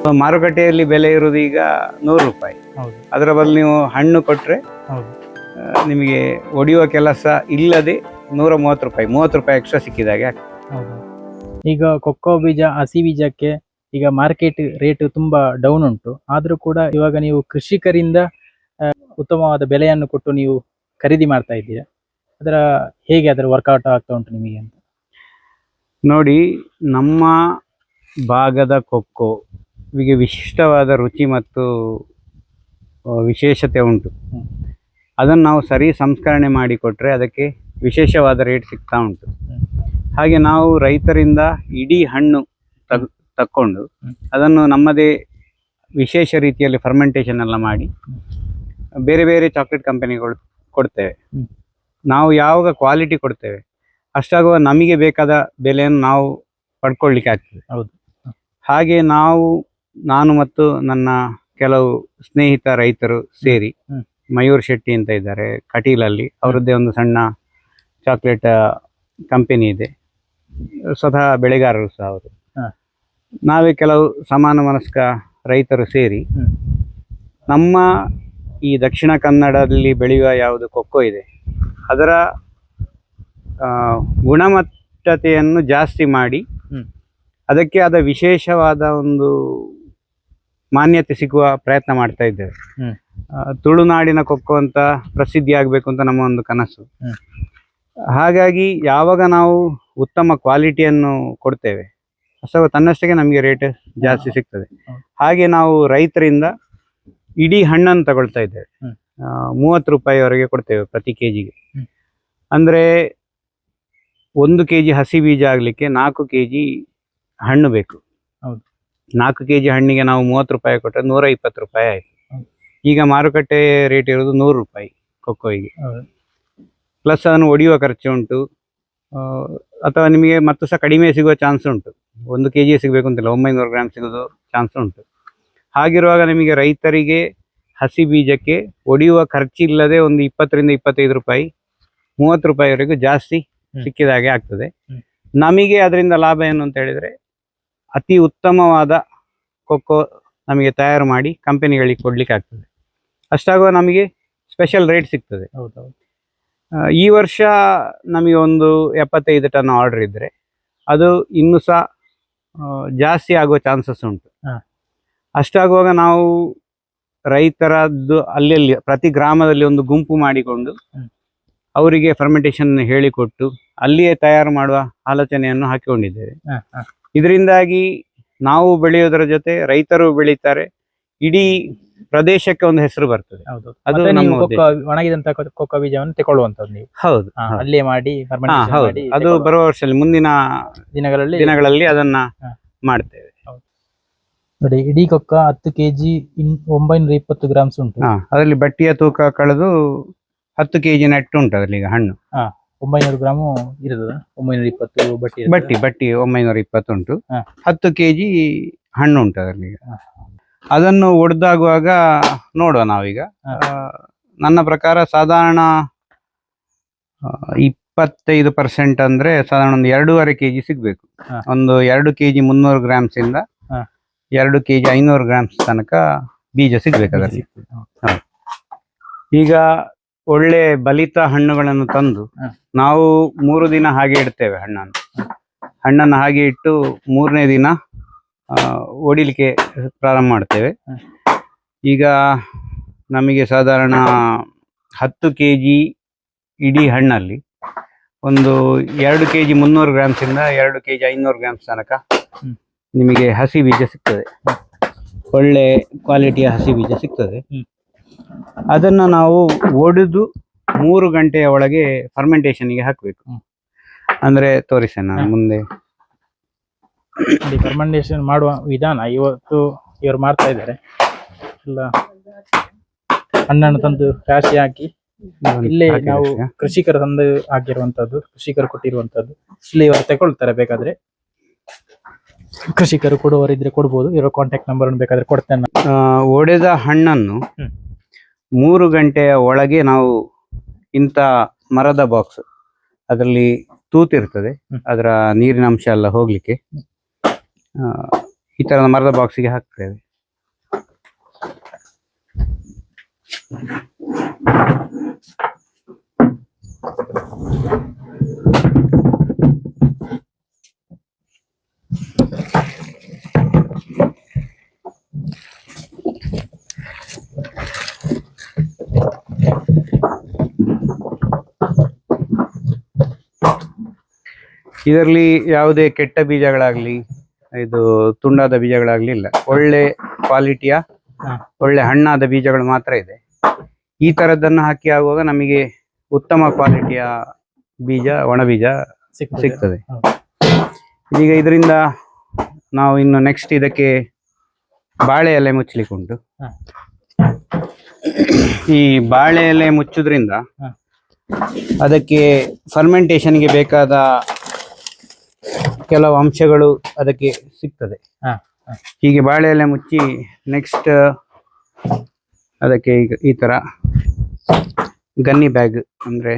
ಮಾರುಕಟ್ಟೆಯಲ್ಲಿ ಬೆಲೆ ಇರುವುದು ಈಗ 100 ರೂಪಾಯಿ. ಅದರ ಬದಲು ನೀವು ಹಣ್ಣು ಕೊಟ್ಟರೆ ನಿಮಗೆ ಒಡೆಯುವ ಕೆಲಸ ಇಲ್ಲದೆ 130 ರೂಪಾಯಿ, 30 ರೂಪಾಯಿ ಎಕ್ಸ್ಟ್ರಾ ಸಿಕ್ಕಿದಾಗೆ ಆಗ್ತದೆ. ಈಗ ಕೊಕ್ಕೋ ಬೀಜ, ಹಸಿ ಬೀಜಕ್ಕೆ ಈಗ ಮಾರ್ಕೆಟ್ ರೇಟ್ ತುಂಬಾ ಡೌನ್ ಉಂಟು. ಆದ್ರೂ ಕೂಡ ಇವಾಗ ನೀವು ಕೃಷಿಕರಿಂದ ಉತ್ತಮವಾದ ಬೆಲೆಯನ್ನು ಕೊಟ್ಟು ನೀವು ಖರೀದಿ ಮಾಡ್ತಾ ಇದ್ದೀರಾ. ಹೇಗೆ ಅದರ ವರ್ಕೌಟ್ ಆಗ್ತಾ ಉಂಟು ನಿಮಗೆ ಅಂತ ನೋಡಿ. ನಮ್ಮ ಭಾಗದ ಕೊಕ್ಕೋವಿಗೆ ವಿಶಿಷ್ಟವಾದ ರುಚಿ ಮತ್ತು ವಿಶೇಷತೆ ಉಂಟು. ಅದನ್ನು ನಾವು ಸರಿ ಸಂಸ್ಕರಣೆ ಮಾಡಿಕೊಟ್ರೆ ಅದಕ್ಕೆ ವಿಶೇಷವಾದ ರೇಟ್ ಸಿಗ್ತಾ ಉಂಟು. ಹಾಗೆ ನಾವು ರೈತರಿಂದ ಇಡೀ ಹಣ್ಣು ತಕ್ಕೊಂಡು ಅದನ್ನು ನಮ್ಮದೇ ವಿಶೇಷ ರೀತಿಯಲ್ಲಿ ಫರ್ಮೆಂಟೇಷನ್ ಎಲ್ಲ ಮಾಡಿ ಬೇರೆ ಬೇರೆ ಚಾಕ್ಲೇಟ್ ಕಂಪನಿಗಳು ಕೊಡ್ತೇವೆ. ನಾವು ಯಾವಾಗ ಕ್ವಾಲಿಟಿ ಕೊಡ್ತೇವೆ ಅಷ್ಟಾಗುವ ನಮಗೆ ಬೇಕಾದ ಬೆಲೆಯನ್ನು ನಾವು ಪಡ್ಕೊಳ್ಳಿಕ್ಕೆ ಆಗ್ತದೆ. ಹಾಗೆ ನಾನು ಮತ್ತು ನನ್ನ ಕೆಲವು ಸ್ನೇಹಿತ ರೈತರು ಸೇರಿ, ಮಯೂರ್ ಶೆಟ್ಟಿ ಅಂತ ಇದ್ದಾರೆ ಕಟೀಲಲ್ಲಿ, ಅವರದ್ದೇ ಒಂದು ಸಣ್ಣ ಚಾಕ್ಲೇಟ್ ಕಂಪನಿ ಇದೆ, ಸ್ವತಃ ಬೆಳೆಗಾರರು ಸಹ ಅವರು. ನಾವೇ ಕೆಲವು ಸಮಾನ ಮನಸ್ಕ ರೈತರು ಸೇರಿ ನಮ್ಮ ಈ ದಕ್ಷಿಣ ಕನ್ನಡದಲ್ಲಿ ಬೆಳೆಯುವ ಯಾವುದು ಕೊಕ್ಕೋ ಇದೆ ಅದರ ಗುಣಮಟ್ಟತೆಯನ್ನು ಜಾಸ್ತಿ ಮಾಡಿ ಅದಕ್ಕೆ ಆದ ವಿಶೇಷವಾದ ಒಂದು ಮಾನ್ಯತೆ ಸಿಗುವ ಪ್ರಯತ್ನ ಮಾಡ್ತಾ ಇದ್ದೇವೆ. ತುಳುನಾಡಿನ ಕೊಕ್ಕೋ ಅಂತ ಪ್ರಸಿದ್ಧಿ ಆಗಬೇಕು ಅಂತ ನಮ್ಮ ಒಂದು ಕನಸು. ಹಾಗಾಗಿ ಯಾವಾಗ ನಾವು ಉತ್ತಮ ಕ್ವಾಲಿಟಿಯನ್ನು ಕೊಡ್ತೇವೆ ಅಷ್ಟವ ತನ್ನಷ್ಟಕ್ಕೆ ನಮಗೆ ರೇಟ್ ಜಾಸ್ತಿ ಸಿಗ್ತದೆ. ಹಾಗೆ ನಾವು ರೈತರಿಂದ ಇಡೀ ಹಣ್ಣನ್ನು ತಗೊಳ್ತಾ ಇದ್ದೇವೆ. 30 ರೂಪಾಯಿವರೆಗೆ ಕೊಡ್ತೇವೆ ಪ್ರತಿ ಕೆಜಿಗೆ. ಅಂದರೆ 1 ಕೆಜಿ ಹಸಿ ಬೀಜ ಆಗಲಿಕ್ಕೆ 4 ಕೆಜಿ ಹಣ್ಣು ಬೇಕು. 4 ಕೆಜಿ ಹಣ್ಣಿಗೆ ನಾವು 30 ರೂಪಾಯಿ ಕೊಟ್ಟರೆ 120 ರೂಪಾಯಿ ಆಯಿತು. ಈಗ ಮಾರುಕಟ್ಟೆ ರೇಟ್ ಇರೋದು 100 ರೂಪಾಯಿ ಕೊಕ್ಕೋಯಿಗೆ. ಪ್ಲಸ್ ಅದನ್ನು ಒಡೆಯುವ ಖರ್ಚು ಉಂಟು, ಅಥವಾ ನಿಮಗೆ ಮತ್ತು ಸಹ ಕಡಿಮೆ ಸಿಗುವ ಚಾನ್ಸ್ ಉಂಟು. 1 ಕೆಜಿ ಸಿಗಬೇಕು ಅಂತಿಲ್ಲ, 900 ಗ್ರಾಮ್ ಸಿಗೋದು ಚಾನ್ಸ್ ಉಂಟು. ಹಾಗಿರುವಾಗ ನಿಮಗೆ ರೈತರಿಗೆ ಹಸಿ ಬೀಜಕ್ಕೆ ಒಡೆಯುವ ಖರ್ಚಿಲ್ಲದೆ ಒಂದು 20 ರಿಂದ 25 ರೂಪಾಯಿ, 30 ರೂಪಾಯಿವರೆಗೂ ಜಾಸ್ತಿ ಸಿಕ್ಕಿದಾಗೆ ಆಗ್ತದೆ. ನಮಗೆ ಅದರಿಂದ ಲಾಭ ಏನು ಅಂತ ಹೇಳಿದರೆ ಅತಿ ಉತ್ತಮವಾದ ಕೊಕ್ಕೋ ನಮಗೆ ತಯಾರು ಮಾಡಿ ಕಂಪನಿಗಳಿಗೆ ಕೊಡ್ಲಿಕ್ಕೆ ಆಗ್ತದೆ. ಅಷ್ಟಾಗುವ ನಮಗೆ ಸ್ಪೆಷಲ್ ರೇಟ್ ಸಿಗ್ತದೆ. ಈ ವರ್ಷ ನಮಗೆ ಒಂದು 75 ಟನ್ ಆರ್ಡರ್ ಇದ್ದರೆ ಅದು ಇನ್ನೂ ಸಹ ಜಾಸ್ತಿ ಆಗುವ ಚಾನ್ಸಸ್ ಉಂಟು. ಅಷ್ಟಾಗುವಾಗ ನಾವು ರೈತರದ್ದು ಅಲ್ಲಲ್ಲಿ ಪ್ರತಿ ಗ್ರಾಮದಲ್ಲಿ ಒಂದು ಗುಂಪು ಮಾಡಿಕೊಂಡು ಅವರಿಗೆ ಫರ್ಮೆಂಟೇಷನ್ ಹೇಳಿಕೊಟ್ಟು ಅಲ್ಲಿಯೇ ತಯಾರು ಮಾಡುವ ಆಲೋಚನೆಯನ್ನು ಹಾಕಿಕೊಂಡಿದ್ದೇವೆ. ಇದರಿಂದಾಗಿ ನಾವು ಬೆಳೆಯೋದರ ಜೊತೆ ರೈತರು ಬೆಳೀತಾರೆ, ಇಡೀ ಪ್ರದೇಶಕ್ಕೆ ಒಂದು ಹೆಸರು ಬರ್ತದೆ. ಅದು ಒಣಗಿದಂತ ಕೊಕ್ಕೋ ಬೀಜವನ್ನು ತಗೊಳ್ಳುವಂತದ್ದು ನೀವು? ಹೌದು, ಅಲ್ಲೇ ಮಾಡಿ ಅದು ಬರುವ ವರ್ಷದಲ್ಲಿ ಮುಂದಿನ ದಿನಗಳಲ್ಲಿ ಅದನ್ನ ಮಾಡ್ತೇವೆ. ನೋಡಿ, ಇಡೀ ಕೊಕ್ಕ 10 ಕೆಜಿ 920 ಗ್ರಾಮ್ಸ್ ಉಂಟು. ಅದರಲ್ಲಿ ಬಟ್ಟಿಯ ತೂಕ ಕಳೆದು 10 ಕೆಜಿ ನೆಟ್ಟು ಉಂಟು ಅದರಲ್ಲಿ. ಈಗ ಹಣ್ಣು 900 ಗ್ರಾಮು ಇರ್ತದೆ. 920 ಬಟ್ಟಿ 920 ಉಂಟು. 10 ಕೆಜಿ ಹಣ್ಣು ಉಂಟು ಅದರಲ್ಲಿ. ಅದನ್ನು ಒಡೆದಾಗುವಾಗ ನೋಡುವ ನಾವೀಗ. ನನ್ನ ಪ್ರಕಾರ ಸಾಧಾರಣ 25% ಅಂದ್ರೆ ಸಾಧಾರಣ ಒಂದು 2.5 ಕೆಜಿ ಸಿಗ್ಬೇಕು. ಒಂದು 2 ಕೆಜಿ 300 ಗ್ರಾಮ್ಸ್ ಇಂದ 2 ಕೆಜಿ 500 ಗ್ರಾಮ್ಸ್ ತನಕ ಬೀಜ ಸಿಗ್ಬೇಕು ಅದರಲ್ಲಿ. ಈಗ ಒಳ್ಳೆ ಬಲಿತ ಹಣ್ಣುಗಳನ್ನು ತಂದು ನಾವು 3 ದಿನ ಹಾಗೆ ಇಡ್ತೇವೆ. ಹಣ್ಣನ್ನು ಹಾಗೆ ಇಟ್ಟು 3ನೇ ದಿನ ಒಡಿಲಿಕ್ಕೆ ಪ್ರಾರಂಭ ಮಾಡ್ತೇವೆ. ಈಗ ನಮಗೆ ಸಾಧಾರಣ 10 ಕೆಜಿ ಇಡೀ ಹಣ್ಣಲ್ಲಿ ಒಂದು 2 ಕೆಜಿ 300 ಗ್ರಾಮ್ಸ್ ಇಂದ 2 ಕೆಜಿ 500 ಗ್ರಾಮ್ಸ್ ತನಕ ನಿಮಗೆ ಹಸಿ ಬೀಜ ಸಿಗ್ತದೆ. ಒಳ್ಳೆ ಕ್ವಾಲಿಟಿಯ ಹಸಿ ಬೀಜ ಸಿಗ್ತದೆ. ಅದನ್ನು ನಾವು ಒಡೆದು 3 ಗಂಟೆಯ ಒಳಗೆ ಫರ್ಮೆಂಟೇಷನ್ಗೆ ಹಾಕಬೇಕು. ಅಂದರೆ ತೋರಿಸೆ ನಾನು ಮುಂದೆ ಫರ್ಮೆಂಟೇಷನ್ ಮಾಡುವ ವಿಧಾನ ಇವತ್ತು ಇವರು ಮಾಡ್ತಾ ಇದ್ದಾರೆ. ಎಲ್ಲ ಹಣ್ಣನ್ನು ತಂದು ರಾಶಿ ಹಾಕಿ ಇಲ್ಲೇ ನಾವು ಕೃಷಿಕರ ತಂದು ಹಾಕಿರುವಂತದ್ದು, ಕೃಷಿಕರು ಕೊಟ್ಟಿರುವಂತದ್ದು ಇಲ್ಲಿ ಇವರು ತಗೊಳ್ತಾರೆ. ಬೇಕಾದ್ರೆ ಕೃಷಿಕರು ಕೊಡುವವರಿದ್ರೆ ಕೊಡ್ಬೋದು. ಇವರ ಕಾಂಟ್ಯಾಕ್ಟ್ ನಂಬರ್ ಬೇಕಾದ್ರೆ ಕೊಡ್ತೇನೆ. ಒಡೆದ ಹಣ್ಣನ್ನು 3 ಗಂಟೆಯ ಒಳಗೆ ನಾವು ಇಂಥ ಮರದ ಬಾಕ್ಸ್, ಅದರಲ್ಲಿ ತೂತಿರ್ತದೆ, ಅದರ ನೀರಿನ ಅಂಶ ಎಲ್ಲ ಹೋಗ್ಲಿಕ್ಕೆ ಈ ತರದ ಮರದ ಬಾಕ್ಸಿಗೆ ಹಾಕ್ತೇವೆ. ಇದರಲ್ಲಿ ಯಾವುದೇ ಕೆಟ್ಟ ಬೀಜಗಳಾಗ್ಲಿ, ಇದು ತುಂಡಾದ ಬೀಜಗಳಾಗ್ಲಿ ಇಲ್ಲ. ಒಳ್ಳೆ ಕ್ವಾಲಿಟಿಯ ಒಳ್ಳೆ ಹಣ್ಣಾದ ಬೀಜಗಳು ಮಾತ್ರ ಇದೆ. ಈ ತರದನ್ನು ಹಾಕಿ ಆಗುವಾಗ ನಮಗೆ ಉತ್ತಮ ಕ್ವಾಲಿಟಿಯ ಬೀಜ, ಒಣ ಬೀಜ ಸಿಗ್ತದೆ. ಈಗ ಇದರಿಂದ ನಾವು ಇನ್ನು ನೆಕ್ಸ್ಟ್ ಇದಕ್ಕೆ ಬಾಳೆ ಎಲೆ ಮುಚ್ಚಲಿಕ್ಕೆ ಉಂಟು. ಈ ಬಾಳೆ ಎಲೆ ಮುಚ್ಚುದ್ರಿಂದ ಅದಕ್ಕೆ ಫರ್ಮೆಂಟೇಶನ್ಗೆ ಬೇಕಾದ ಕೆಲವು ಅಂಶಗಳು ಅದಕ್ಕೆ ಸಿಗ್ತದೆ. ಹೀಗೆ ಬಾಳೆ ಎಲೆ ಮುಚ್ಚಿ ನೆಕ್ಸ್ಟ್ ಅದಕ್ಕೆ ಈಗ ಈ ತರ ಗನ್ನಿ ಬ್ಯಾಗ್ ಅಂದ್ರೆ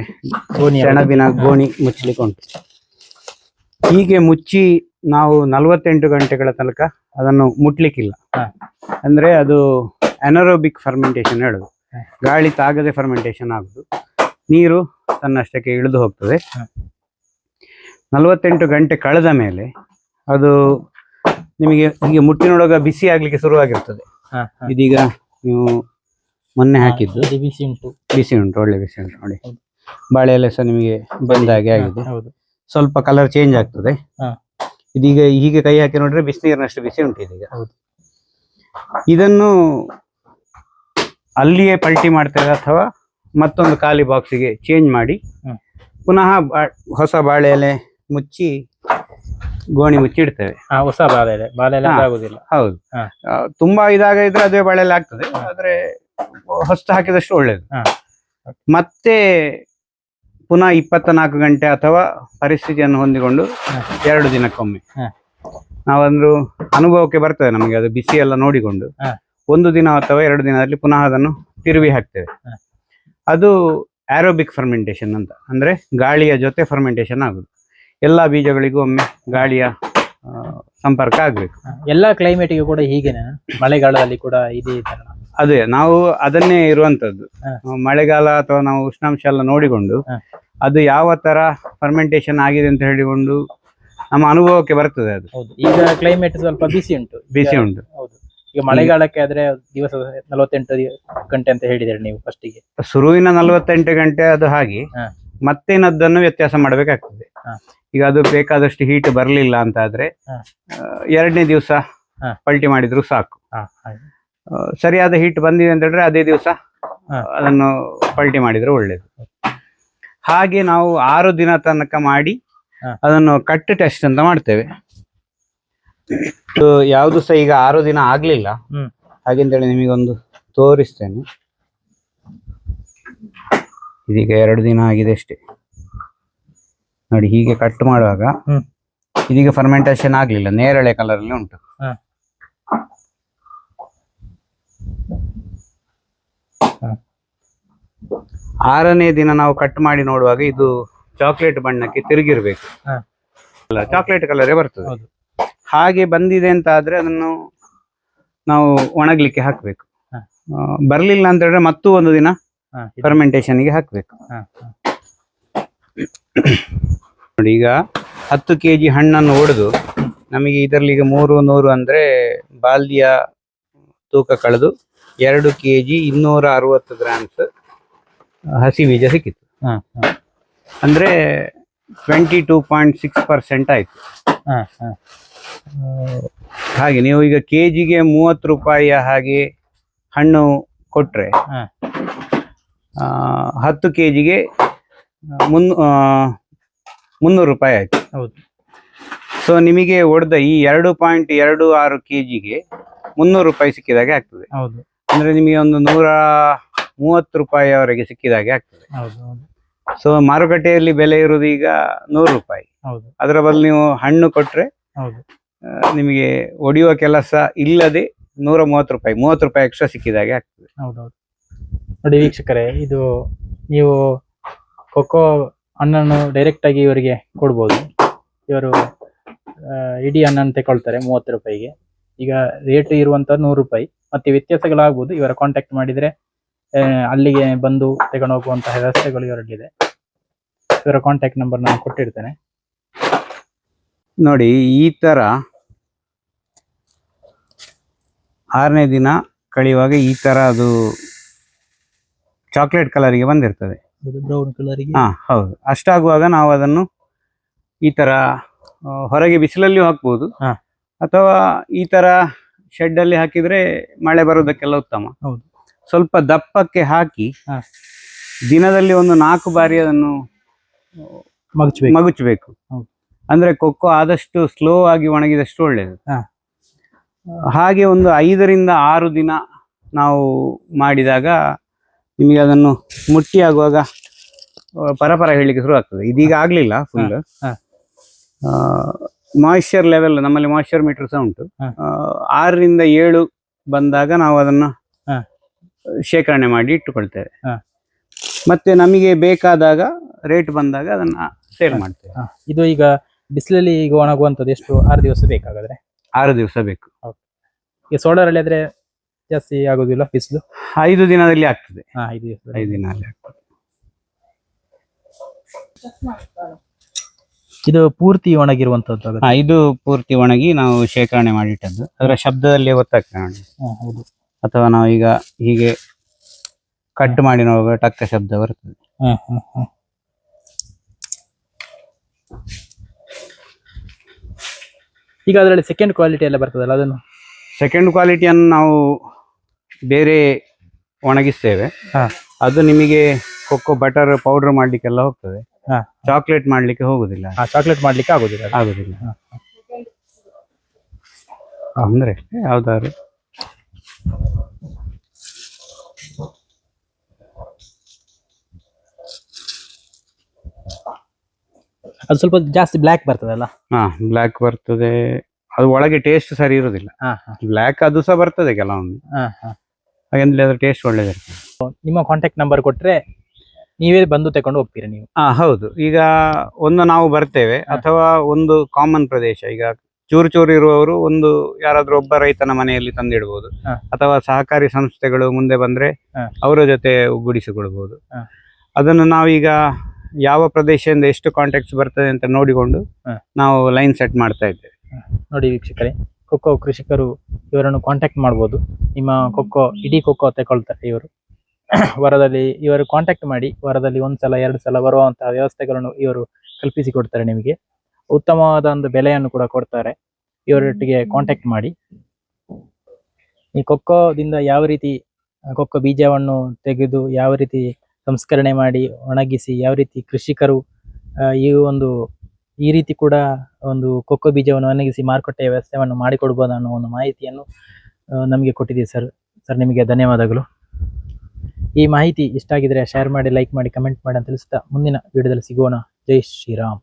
ಸೆಣಬಿನ ಗೋಣಿ ಮುಚ್ಚಲಿಕ್ಕೆ ಉಂಟು. ಹೀಗೆ ಮುಚ್ಚಿ ನಾವು 48 ಗಂಟೆಗಳ ತನಕ ಅದನ್ನು ಮುಟ್ಲಿಕ್ಕಿಲ್ಲ. ಅಂದ್ರೆ ಅದು ಅನರೋಬಿಕ್ ಫರ್ಮೆಂಟೇಶನ್ ಹೇಳುದು, ಗಾಳಿ ತಾಗದೆ ಫರ್ಮೆಂಟೇಶನ್ ಆಗುದು, ನೀರು ತನ್ನಷ್ಟಕ್ಕೆ ಇಳಿದು ಹೋಗ್ತದೆ. 48 ಗಂಟೆ ಕಳೆದ ಮೇಲೆ ಅದು ನಿಮಗೆ ಹೀಗೆ ಮುಟ್ಟಿನೊಳಗ ಬಿಸಿ ಆಗ್ಲಿಕ್ಕೆ ಶುರುವಾಗಿರ್ತದೆ. ಇದೀಗ ನೀವು ಮೊನ್ನೆ ಹಾಕಿದ್ದು ಬಿಸಿ ಉಂಟು, ಒಳ್ಳೆ ಬಿಸಿ ಉಂಟು ನೋಡಿ. ಬಾಳೆ ಎಲೆ ಸಹ ನಿಮಗೆ ಬೆಂದ ಹಾಗೆ ಆಗಿದೆ, ಸ್ವಲ್ಪ ಕಲರ್ ಚೇಂಜ್ ಆಗ್ತದೆ. ಇದೀಗ ಹೀಗೆ ಕೈ ಹಾಕಿ ನೋಡ್ರೆ ಬಿಸಿನೀರಿನಷ್ಟು ಬಿಸಿ ಉಂಟು ಇದೀಗ. ಇದನ್ನು ಅಲ್ಲಿಯೇ ಪಲ್ಟಿ ಮಾಡ್ತೇವೆ ಅಥವಾ ಮತ್ತೊಂದು ಖಾಲಿ ಬಾಕ್ಸಿಗೆ ಚೇಂಜ್ ಮಾಡಿ ಪುನಃ ಹೊಸ ಬಾಳೆ ಎಲೆ ಮುಚ್ಚಿ ಗೋಣಿ ಮುಚ್ಚಿ ಇಡ್ತೇವೆ. ಹೊಸ ಬಾಳೆ ಎಲೆ ಆಗುದಿಲ್ಲ. ಹೌದು, ತುಂಬಾ ಇದಾಗ ಇದ್ರೆ ಅದೇ ಬಾಳೆ ಎಲೆ ಆಗ್ತದೆ, ಆದ್ರೆ ಹೊಸ್ತು ಹಾಕಿದಷ್ಟು ಒಳ್ಳೇದು. ಮತ್ತೆ ಪುನಃ 24 ಗಂಟೆ ಅಥವಾ ಪರಿಸ್ಥಿತಿಯನ್ನು ಹೊಂದಿಕೊಂಡು 2 ದಿನಕ್ಕೊಮ್ಮೆ ನಾವಂದ್ರು ಅನುಭವಕ್ಕೆ ಬರ್ತದೆ ನಮಗೆ, ಅದು ಬಿಸಿ ಎಲ್ಲ ನೋಡಿಕೊಂಡು 1 ದಿನ ಅಥವಾ 2 ದಿನದಲ್ಲಿ ಪುನಃ ಅದನ್ನು ತಿರುವಿ ಹಾಕ್ತೇವೆ. ಅದು ಆರೋಬಿಕ್ ಫರ್ಮೆಂಟೇಶನ್ ಅಂತ, ಅಂದ್ರೆ ಗಾಳಿಯ ಜೊತೆ ಫರ್ಮೆಂಟೇಶನ್ ಆಗುದು. ಎಲ್ಲಾ ಬೀಜಗಳಿಗೂ ಒಮ್ಮೆ ಗಾಳಿಯ ಸಂಪರ್ಕ ಆಗ್ಬೇಕು. ಎಲ್ಲಾ ಕ್ಲೈಮೇಟ್ಗೆ ಕೂಡ ಹೀಗೇನೆ, ಮಳೆಗಾಲದಲ್ಲಿ ಕೂಡ ಇದೇ ತರ? ಅದೇ, ನಾವು ಅದನ್ನೇ ಇರುವಂತದ್ದು. ಮಳೆಗಾಲ ಅಥವಾ ನಾವು ಉಷ್ಣಾಂಶ ಎಲ್ಲ ನೋಡಿಕೊಂಡು ಅದು ಯಾವ ತರ ಫರ್ಮೆಂಟೇಶನ್ ಆಗಿದೆ ಅಂತ ಹೇಳಿಕೊಂಡು ನಮ್ಮ ಅನುಭವಕ್ಕೆ ಬರ್ತದೆ ಅದು. ಈಗ ಕ್ಲೈಮೇಟ್ ಸ್ವಲ್ಪ ಬಿಸಿ ಉಂಟು. ಈಗ ಮಳೆಗಾಲಕ್ಕೆ ಆದ್ರೆ ದಿವಸ 48 ಗಂಟೆ ಅಂತ ಹೇಳಿದ್ರೆ ನೀವು ಫಸ್ಟಿಗೆ ಶುರುವಿನ 48 ಗಂಟೆ ಅದು ಹಾಗೆ, ಮತ್ತೇನದನ್ನು ವ್ಯತ್ಯಾಸ ಮಾಡ್ಬೇಕಾಗ್ತದೆ. ಈಗ ಅದು ಬೇಕಾದಷ್ಟು ಹೀಟ್ ಬರ್ಲಿಲ್ಲ ಅಂತ ಆದ್ರೆ 2ನೇ ದಿವಸ ಪಲ್ಟಿ ಮಾಡಿದ್ರು ಸಾಕು. ಸರಿಯಾದ ಹೀಟ್ ಬಂದಿದೆ ಅಂತ ಹೇಳಿದ್ರೆ ಅದೇ ದಿವಸ ಅದನ್ನು ಪಲ್ಟಿ ಮಾಡಿದ್ರೆ ಒಳ್ಳೇದು. ಹಾಗೆ ನಾವು 6 ದಿನ ತನಕ ಮಾಡಿ ಅದನ್ನು ಕಟ್ ಟೆಸ್ಟ್ ಅಂತ ಮಾಡ್ತೇವೆ. ಯಾವುದು ಸಹ ಈಗ 6 ದಿನ ಆಗ್ಲಿಲ್ಲ ಹಾಗೆಂತೇಳಿ ನಿಮಗೊಂದು ತೋರಿಸ್ತೇನೆ. ಇದೀಗ 2 ದಿನ ಆಗಿದೆ ಅಷ್ಟೇ ನೋಡಿ. ಹೀಗೆ ಕಟ್ ಮಾಡುವಾಗ ಇದೀಗ ಫರ್ಮೆಂಟೇಶನ್ ಆಗ್ಲಿಲ್ಲ, ನೇರಳೆ ಕಲರ್ ಅಲ್ಲಿ ಉಂಟು. 6ನೇ ದಿನ ನಾವು ಕಟ್ ಮಾಡಿ ನೋಡುವಾಗ ಇದು ಚಾಕ್ಲೇಟ್ ಬಣ್ಣಕ್ಕೆ ತಿರುಗಿರ್ಬೇಕು, ಅಲ್ಲ ಚಾಕ್ಲೇಟ್ ಕಲರೇ ಬರ್ತದೆ. ಹಾಗೆ ಬಂದಿದೆ ಅಂತ ಆದ್ರೆ ಅದನ್ನು ನಾವು ಒಣಗ್ಲಿಕ್ಕೆ ಹಾಕ್ಬೇಕು. ಬರ್ಲಿಲ್ಲ ಅಂತ ಹೇಳಿದ್ರೆ ಮತ್ತೂ 1 ದಿನ ಫರ್ಮೆಂಟೇಶನ್ಗೆ ಹಾಕ್ಬೇಕು. ನೋಡಿ, ಈಗ 10 kg ಹಣ್ಣನ್ನು ಒಡೆದು ನಮಗೆ ಇದರಲ್ಲಿ ಈಗ 300 ಅಂದ್ರೆ ಬಾಲ್ದಿಯ ತೂಕ ಕಳೆದು 2 kg 260 ಗ್ರಾಮ್ಸ್ ಹಸಿ ಬೀಜ ಸಿಕ್ಕಿತ್ತು. ಅಂದ್ರೆ 22.6% ಆಯ್ತು. ಹಾಗೆ ನೀವು ಈಗ ಕೆಜಿಗೆ 30 ರೂಪಾಯಿಯ ಹಾಗೆ ಹಣ್ಣು ಕೊಟ್ರೆ 10 kgಗೆ 300 ರೂಪಾಯಿ ಆಯ್ತು. ಸೊ ನಿಮಗೆ ಒಡೆದ ಈ 2.26 kgಗೆ 300 ರೂಪಾಯಿ ಸಿಕ್ಕಿದಾಗೆ ಆಗ್ತದೆ. ಅಂದ್ರೆ ನಿಮಗೆ ಒಂದು 130 ರೂಪಾಯಿಯವರೆಗೆ ಸಿಕ್ಕಿದಾಗೆ ಆಗ್ತದೆ. ಸೊ ಮಾರುಕಟ್ಟೆಯಲ್ಲಿ ಬೆಲೆ ಇರುವುದು ಈಗ 100 ರೂಪಾಯಿ. ಅದರ ಬದಲು ನೀವು ಹಣ್ಣು ಕೊಟ್ರೆ ನಿಮಗೆ ಒಡೆಯುವ ಕೆಲಸ ಇಲ್ಲದೆ 130 ರೂಪಾಯಿ, 30 ರೂಪಾಯಿ ಎಕ್ಸ್ಟ್ರಾ ಸಿಕ್ಕಿದಾಗೆ ಆಗ್ತದೆ. ನೋಡಿ ವೀಕ್ಷಕರೇ, ಇದು ನೀವು ಕೊಕ್ಕೋ ಹಣ್ಣನ್ನು ಡೈರೆಕ್ಟ್ ಆಗಿ ಇವರಿಗೆ ಕೊಡ್ಬೋದು. ಇವರು ಇಡೀ ಹಣ್ಣನ್ನು ತಗೊಳ್ತಾರೆ 30 ರೂಪಾಯಿಗೆ. ಈಗ ರೇಟ್ ಇರುವಂತದ್ದು 100 ರೂಪಾಯಿ, ಮತ್ತೆ ವ್ಯತ್ಯಾಸಗಳಾಗ್ಬೋದು. ಇವರ ಕಾಂಟ್ಯಾಕ್ಟ್ ಮಾಡಿದ್ರೆ ಅಲ್ಲಿಗೆ ಬಂದು ತಗೊಂಡು ಹೋಗುವಂತಹ ವ್ಯವಸ್ಥೆಗಳು ಇವರಲ್ಲಿದೆ. ಇವರ ಕಾಂಟ್ಯಾಕ್ಟ್ ನಂಬರ್ ನಾನು ಕೊಟ್ಟಿರ್ತೇನೆ. ನೋಡಿ, ಈ ತರ 6ನೇ ದಿನ ಕಳೆಯುವಾಗ ಈ ತರ ಅದು ಚಾಕ್ಲೇಟ್ ಕಲರ್ಗೆ ಬಂದಿರ್ತದೆ. ಬ್ರೌನ್ ಕಲರ್ಗೆ. ಹೌದು. ಅಷ್ಟಾಗುವಾಗ ನಾವು ಅದನ್ನು ಈ ತರ ಹೊರಗೆ ಬಿಸಿಲಲ್ಲಿ ಹಾಕ್ಬೋದು, ಅಥವಾ ಈ ತರ ಶೆಡ್ ಅಲ್ಲಿ ಹಾಕಿದ್ರೆ ಮಳೆ ಬರೋದಕ್ಕೆಲ್ಲ ಉತ್ತಮ. ಹೌದು. ಸ್ವಲ್ಪ ದಪ್ಪಕ್ಕೆ ಹಾಕಿ ದಿನದಲ್ಲಿ ಒಂದು 4 ಬಾರಿ ಅದನ್ನು ಮಗುಚಬೇಕು. ಅಂದ್ರೆ ಕೊಕ್ಕೋ ಆದಷ್ಟು ಸ್ಲೋ ಆಗಿ ಒಣಗಿದಷ್ಟು ಒಳ್ಳೆಯದು. ಹಾಗೆ ಒಂದು 5 ರಿಂದ 6 ದಿನ ನಾವು ಮಾಡಿದಾಗ ನಿಮಗೆ ಅದನ್ನು ಮುಟ್ಟಿ ಆಗುವಾಗ ಪರಪರ ಹೇಳಲಿಕ್ಕೆ ಶುರು ಆಗ್ತದೆ. ಇದೀಗ ಆಗ್ಲಿಲ್ಲ ಫುಲ್. ಮಾಯಿಶ್ಚರ್ ಲೆವೆಲ್ ನಮ್ಮಲ್ಲಿ ಮಾಯಿಶ್ಚರ್ ಮೀಟರ್ ಸಹ ಉಂಟು. 6 ರಿಂದ 7 ಬಂದಾಗ ನಾವು ಅದನ್ನು ಶೇಖರಣೆ ಮಾಡಿ ಇಟ್ಟುಕೊಳ್ತೇವೆ. ಮತ್ತೆ ನಮಗೆ ಬೇಕಾದಾಗ ರೇಟ್ ಬಂದಾಗ ಅದನ್ನ ಸೇಲ್ ಮಾಡ್ತೇವೆ. ಇದು ಈಗ ಬಿಸಿಲಲ್ಲಿ ಈಗ ಒಣಗುವಂತದ್ದು ಎಷ್ಟು 6 ದಿವಸ ಬೇಕಾಗಾದ್ರೆ? 6 ದಿವಸ ಬೇಕು. ಈಗ ಸೋಲಾರ್ ಅಲ್ಲಿ ಆದ್ರೆ ಜಾಸ್ತಿ ಆಗೋದಿಲ್ಲ ಬಿಸಿಲು? 5 ದಿನದಲ್ಲಿ ಆಗ್ತದೆ. 5 ದಿನದಲ್ಲಿ ಆಗ್ತದೆ. ಇದು ಪೂರ್ತಿ ಒಣಗಿರುವಂತದ್ದು? ಇದು ಪೂರ್ತಿ ಒಣಗಿ ನಾವು ಶೇಖರಣೆ ಮಾಡಿಟ್ಟದ್ದು. ಅದರ ಶಬ್ದದಲ್ಲಿ ಗೊತ್ತಾಗ್ತದೆ ನೋಡಿ. ಹೌದು. ಅಥವಾ ನಾವು ಈಗ ಹೀಗೆ ಕಟ್ ಮಾಡಿ ನೋಡುವಾಗ ಟಕ್ಕ ಶಬ್ದ ಬರ್ತದೆ. ಈಗ ಅದರಲ್ಲಿ ಸೆಕೆಂಡ್ ಕ್ವಾಲಿಟಿ ಎಲ್ಲ ಬರ್ತದಲ್ಲ, ಅದನ್ನು ಸೆಕೆಂಡ್ ಕ್ವಾಲಿಟಿಯನ್ನು ನಾವು ಬೇರೆ ಒಣಗಿಸ್ತೇವೆ. ಅದು ನಿಮಗೆ ಕೊಕ್ಕೋ ಬಟರ್ ಪೌಡರ್ ಮಾಡ್ಲಿಕ್ಕೆಲ್ಲ ಹೋಗ್ತದೆ. ಚಾಕ್ಲೇಟ್ ಮಾಡ್ಲಿಕ್ಕೆ ಹೋಗುದಿಲ್ಲ. ಚಾಕ್ಲೇಟ್ ಮಾಡ್ಲಿಕ್ಕೆ ಆಗುದಿಲ್ಲ. ಅಂದ್ರೆ ಯಾವ್ದಾದ್ರು ಅದು ಸ್ವಲ್ಪ ಜಾಸ್ತಿ ಬ್ಲ್ಯಾಕ್ ಬರ್ತದಲ್ಲ? ಬ್ಲ್ಯಾಕ್ ಬರ್ತದೆ. ಅದು ಒಳಗೆ ಟೇಸ್ಟ್ ಸರಿ ಇರುದಿಲ್ಲ. ಬ್ಲ್ಯಾಕ್ ಅದು ಸಹ ಬರ್ತದೆ ಕೆಲವೊಮ್ಮೆ. ಹಾಗಂದ್ರೆ ಅದ್ರ ಟೇಸ್ಟ್ ಒಳ್ಳೇದಿರ್ತದೆ. ನಿಮ್ಮ ಕಾಂಟ್ಯಾಕ್ಟ್ ನಂಬರ್ ಕೊಟ್ರೆ ನೀವೇ ಬಂದು ತಕೊಂಡು ಹೋಗ್ತೀರಾ ನೀವು? ಹೌದು. ಈಗ ಒಂದು ನಾವು ಬರ್ತೇವೆ, ಅಥವಾ ಒಂದು ಕಾಮನ್ ಪ್ರದೇಶ, ಈಗ ಚೂರು ಚೂರು ಇರುವವರು ಒಂದು ಯಾರಾದ್ರೂ ಒಬ್ಬ ರೈತನ ಮನೆಯಲ್ಲಿ ತಂದಿಡ್ಬೋದು, ಅಥವಾ ಸಹಕಾರಿ ಸಂಸ್ಥೆಗಳು ಮುಂದೆ ಬಂದ್ರೆ ಅವರ ಜೊತೆ ಒಗ್ಗೂಡಿಸಿಕೊಳ್ಬಹುದು. ಅದನ್ನು ನಾವೀಗ ಯಾವ ಪ್ರದೇಶದಿಂದ ಎಷ್ಟು ಕಾಂಟ್ಯಾಕ್ಟ್ಸ್ ಬರ್ತದೆ ಅಂತ ನೋಡಿಕೊಂಡು ನಾವು ಲೈನ್ ಸೆಟ್ ಮಾಡ್ತಾ ಇದ್ದೇವೆ. ನೋಡಿ ವೀಕ್ಷಕರೇ, ಕೊಕ್ಕೋ ಕೃಷಿಕರು ಇವರನ್ನು ಕಾಂಟ್ಯಾಕ್ಟ್ ಮಾಡ್ಬೋದು. ನಿಮ್ಮ ಕೊಕ್ಕೋ ಇಡೀ ಕೊಕ್ಕೋ ತಗೊಳ್ತಾರೆ ಇವರು. ವಾರದಲ್ಲಿ ಇವರು ಕಾಂಟ್ಯಾಕ್ಟ್ ಮಾಡಿ ವಾರದಲ್ಲಿ 1 ಸಲ 2 ಸಲ ಬರುವಂತಹ ವ್ಯವಸ್ಥೆಗಳನ್ನು ಇವರು ಕಲ್ಪಿಸಿ ಕೊಡ್ತಾರೆ. ನಿಮಗೆ ಉತ್ತಮವಾದ ಒಂದು ಬೆಲೆಯನ್ನು ಕೂಡ ಕೊಡ್ತಾರೆ. ಇವರೊಟ್ಟಿಗೆ ಕಾಂಟ್ಯಾಕ್ಟ್ ಮಾಡಿ. ಈ ಕೊಕ್ಕೋದಿಂದ ಯಾವ ರೀತಿ ಕೊಕ್ಕೋ ಬೀಜವನ್ನು ತೆಗೆದು ಯಾವ ರೀತಿ ಸಂಸ್ಕರಣೆ ಮಾಡಿ ಒಣಗಿಸಿ ಯಾವ ರೀತಿ ಕೃಷಿಕರು ಈ ರೀತಿ ಕೂಡ ಒಂದು ಕೊಕ್ಕೋ ಬೀಜವನ್ನು ಒಣಗಿಸಿ ಮಾರುಕಟ್ಟೆಯ ವ್ಯವಸ್ಥೆಯನ್ನು ಮಾಡಿಕೊಡ್ಬೋದು ಅನ್ನೋ ಒಂದು ಮಾಹಿತಿಯನ್ನು ನಮಗೆ ಕೊಟ್ಟಿದ್ದೀವಿ ಸರ್. ನಿಮಗೆ ಧನ್ಯವಾದಗಳು. ಈ ಮಾಹಿತಿ ಇಷ್ಟ ಆಗಿದ್ರೆ ಶೇರ್ ಮಾಡಿ, ಲೈಕ್ ಮಾಡಿ, ಕಮೆಂಟ್ ಮಾಡಿ ಅಂತ ತಿಳಿಸ್ತಾ ಮುಂದಿನ ವಿಡಿಯೋದಲ್ಲಿ ಸಿಗೋಣ. ಜೈ ಶ್ರೀರಾಮ್.